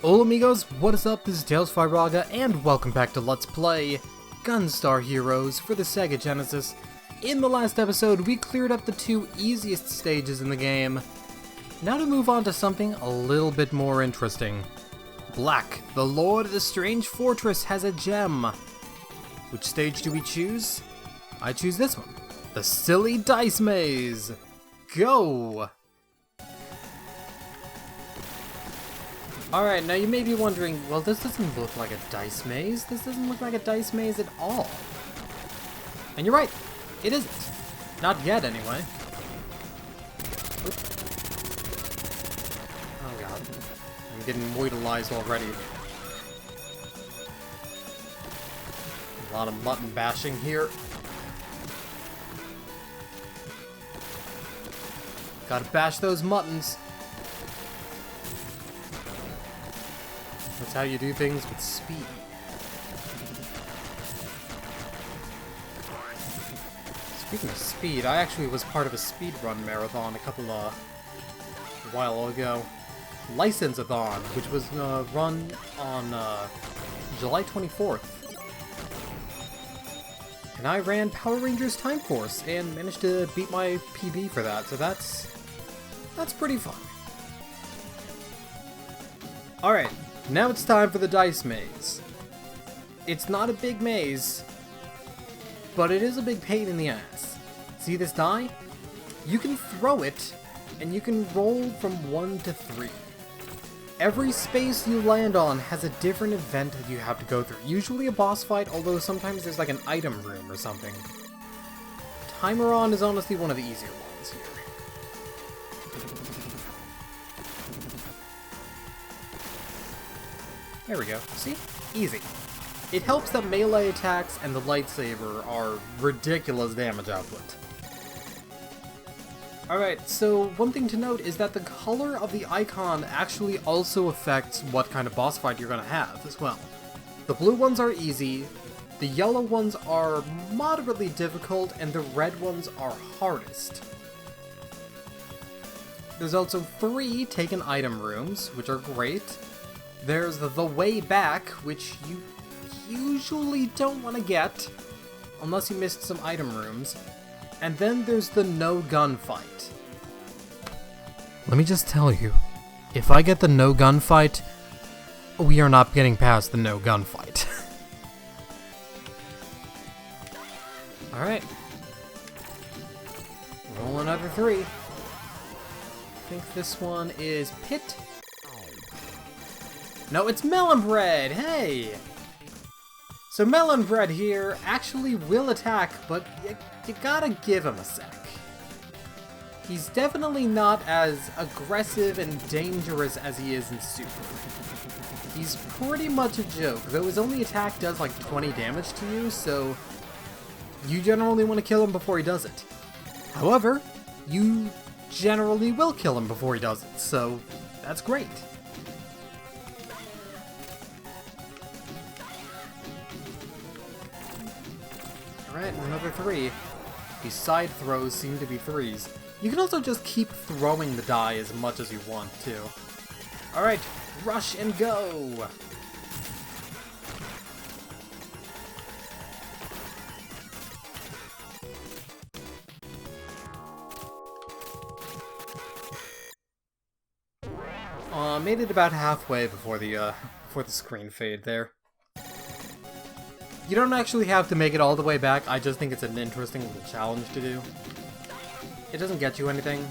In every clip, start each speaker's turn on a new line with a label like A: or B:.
A: Hola amigos, what is up? This is Tails Firaga, and welcome back to Let's Play Gunstar Heroes for the Sega Genesis. In the last episode, we cleared up the two easiest stages in the game. Now to move on to something a little bit more interesting. Black, the Lord of the Strange Fortress, has a gem. Which stage do we choose? I choose this one. The Silly Dice Maze. Go! Alright, now you may be wondering, well, this doesn't look like a dice maze. This doesn't look like a dice maze at all. And you're right, it isn't. Not yet, anyway. Oop. Oh god. I'm getting moidalized already. A lot of mutton bashing here. Gotta bash those muttons. That's how you do things with speed. Speaking of speed, I actually was part of a speedrun marathon a while ago. License-a-thon, which was run on July 24th. And I ran Power Rangers Time Force and managed to beat my PB for that, so that's pretty fun. Alright. Now it's time for the dice maze. It's not a big maze, but it is a big pain in the ass. See this die? You can throw it, and you can roll from 1 to 3. Every space you land on has a different event that you have to go through. Usually a boss fight, although sometimes there's like an item room or something. Timer on is honestly one of the easier ones here. There we go. See? Easy. It helps that melee attacks and the lightsaber are ridiculous damage output. Alright, so one thing to note is that the color of the icon actually also affects what kind of boss fight you're going to have as well. The blue ones are easy, the yellow ones are moderately difficult, and the red ones are hardest. There's also 3 taken item rooms, which are great. There's the way back, which you usually don't want to get, unless you missed some item rooms. And then there's the no gun fight. Let me just tell you, if I get the no gun fight, we are not getting past the no gun fight. Alright. Roll another 3. I think this one is Pit. No, it's Melon Bread! Hey! So Melon Bread here actually will attack, but you gotta give him a sec. He's definitely not as aggressive and dangerous as he is in Super. He's pretty much a joke, though his only attack does like 20 damage to you, so you generally want to kill him before he does it. However, you generally will kill him before he does it, so that's great. Alright, another 3. These side throws seem to be 3s. You can also just keep throwing the die as much as you want, too. Alright, rush and go! Made it about halfway before the screen fade there. You don't actually have to make it all the way back, I just think it's an interesting little challenge to do. It doesn't get you anything.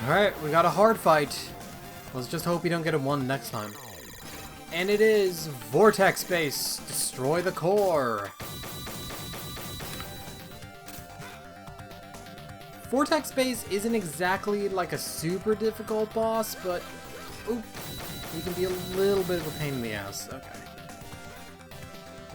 A: Alright, we got a hard fight. Let's just hope we don't get a 1 next time. And it is Vortex Base! Destroy the core! Vortex Base isn't exactly like a super difficult boss, but oop, he can be a little bit of a pain in the ass. Okay.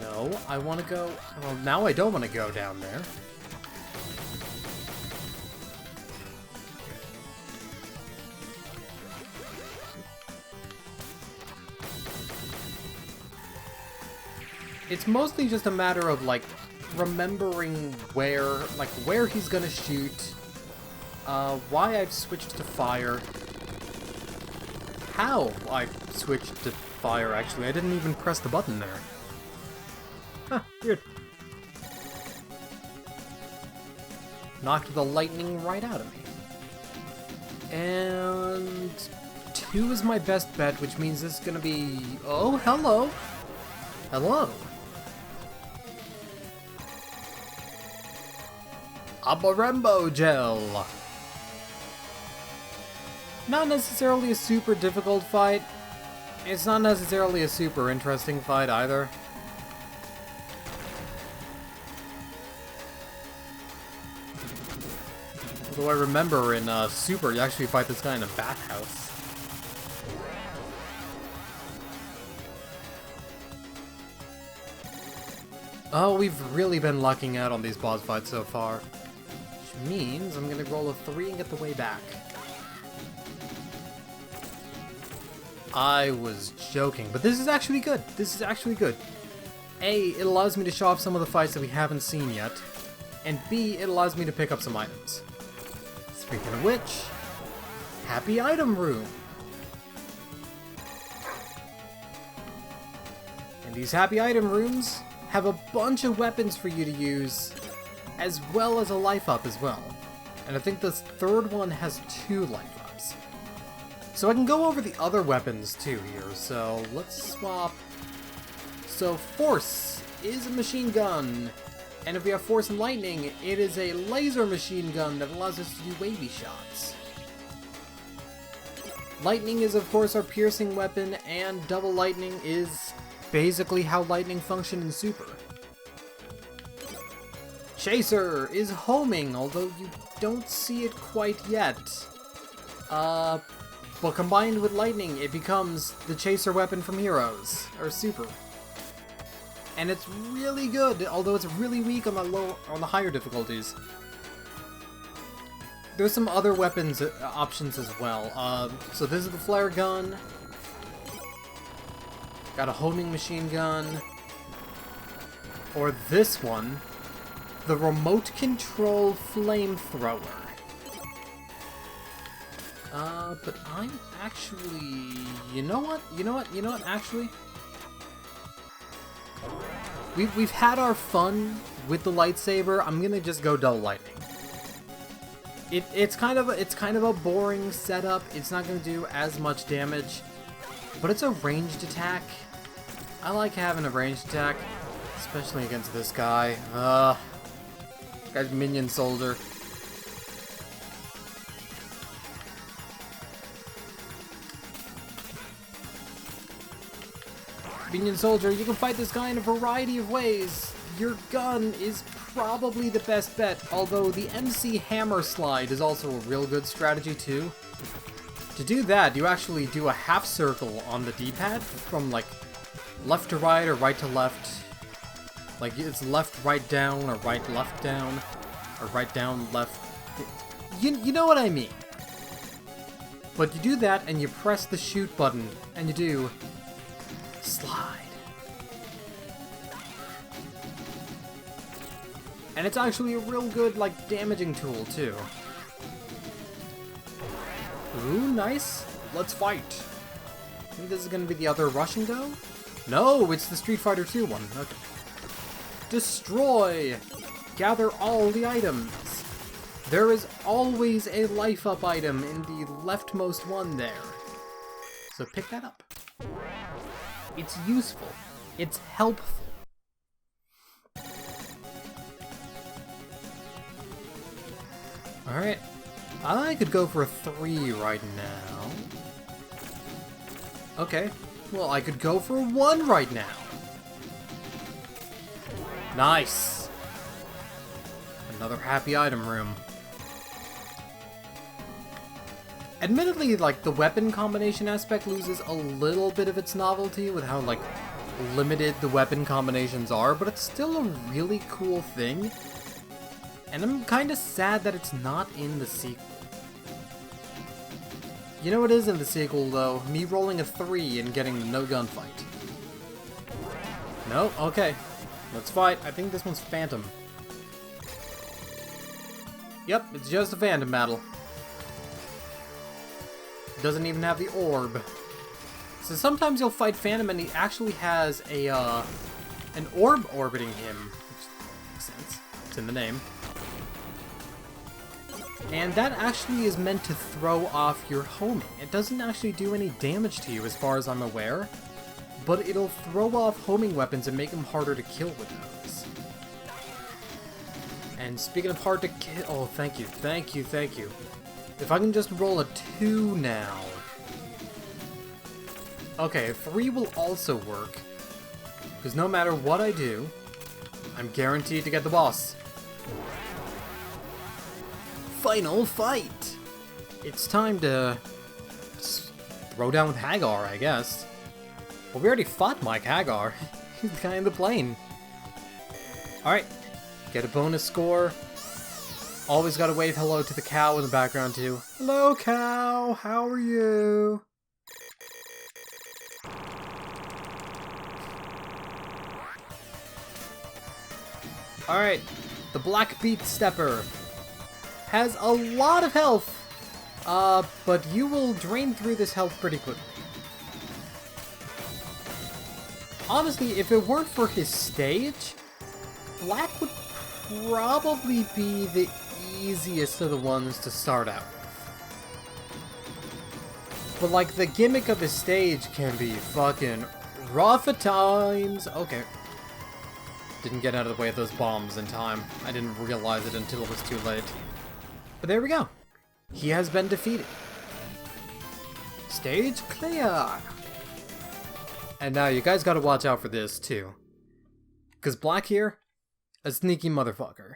A: No, I want to go... Well, now I don't want to go down there. It's mostly just a matter of, like, remembering where he's gonna shoot, why I've switched to fire, how I switched to fire, actually. I didn't even press the button there. Huh, weird. Knocked the lightning right out of me. And 2 is my best bet, which means this is gonna be... Oh, hello! Hello! A Barembo Gel! Not necessarily a super difficult fight. It's not necessarily a super interesting fight either. Although I remember in Super, you actually fight this guy in a bathhouse. Oh, we've really been lucking out on these boss fights so far. Which means I'm gonna roll a 3 and get the way back. I was joking, but this is actually good. This is actually good. A, it allows me to show off some of the fights that we haven't seen yet. And B, it allows me to pick up some items. Speaking of which, happy item room. And these happy item rooms have a bunch of weapons for you to use, as well as a life up as well. And I think this third one has 2 life ups. So I can go over the other weapons too here, so let's swap. So Force is a machine gun, and if we have Force and Lightning, it is a laser machine gun that allows us to do wavy shots. Lightning is of course our piercing weapon, and double lightning is basically how lightning functions in Super. Chaser is homing, although you don't see it quite yet. But combined with lightning, it becomes the chaser weapon from Heroes, or Super. And it's really good, although it's really weak on the higher difficulties. There's some other weapons options as well. So this is the flare gun. Got a homing machine gun. Or this one, the remote control flamethrower. But I'm actually... You know what, actually? We've had our fun with the lightsaber. I'm gonna just go double lightning. It's kind of a boring setup. It's not gonna do as much damage, but it's a ranged attack. I like having a ranged attack, especially against this guy. Guy's minion soldier. Minion soldier, you can fight this guy in a variety of ways. Your gun is probably the best bet, although the MC hammer slide is also a real good strategy too. To do that, you actually do a half circle on the D-pad from like left to right or right to left. Like it's left, right down, or right, left down, or right down, left. You know what I mean. But you do that and you press the shoot button and you do slide. And it's actually a real good, like, damaging tool, too. Ooh, nice. Let's fight. I think this is gonna be the other Russian go? No, it's the Street Fighter 2 one. Okay. Destroy! Gather all the items. There is always a life-up item in the leftmost one there. So pick that up. It's useful. It's helpful. Alright. I could go for a 3 right now. Okay. Well, I could go for a 1 right now. Nice. Another happy item room. Admittedly, like, the weapon combination aspect loses a little bit of its novelty with how, like, limited the weapon combinations are, but it's still a really cool thing. And I'm kinda sad that it's not in the sequel. You know what is in the sequel, though? Me rolling a 3 and getting no gunfight. No? Okay. Let's fight. I think this one's Phantom. Yep, it's just a Phantom battle. Doesn't even have the orb. So sometimes you'll fight Phantom and he actually has a, an orb orbiting him, which makes sense. It's in the name. And that actually is meant to throw off your homing. It doesn't actually do any damage to you as far as I'm aware, but it'll throw off homing weapons and make them harder to kill with those. And speaking of hard to kill, oh, thank you. If I can just roll a 2 now. Okay, a 3 will also work, because no matter what I do, I'm guaranteed to get the boss. Final fight! It's time to throw down with Hagar, I guess. Well, we already fought Mike Hagar. He's the guy in the plane. Alright, get a bonus score. Always gotta wave hello to the cow in the background, too. Hello, cow! How are you? Alright, the Black Beat Stepper has a lot of health, but you will drain through this health pretty quickly. Honestly, if it weren't for his stage, Black would probably be the easiest of the ones to start out with. But like, the gimmick of his stage can be fucking rough at times. Okay. Didn't get out of the way of those bombs in time. I didn't realize it until it was too late. But there we go. He has been defeated. Stage clear! And now you guys gotta watch out for this, too. Because Black here, a sneaky motherfucker.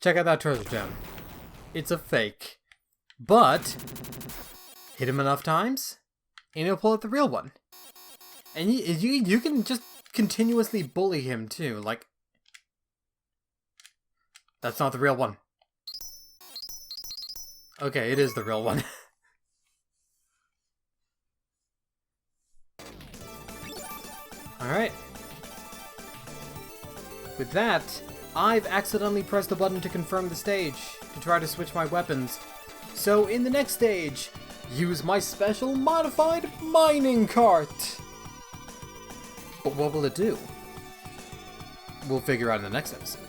A: Check out that treasure gem. It's a fake. But, hit him enough times, and he'll pull out the real one. And you can just continuously bully him, too. Like, that's not the real one. Okay, it is the real one. Alright. With that, I've accidentally pressed the button to confirm the stage, to try to switch my weapons. So in the next stage, use my special modified mining cart! But what will it do? We'll figure out in the next episode.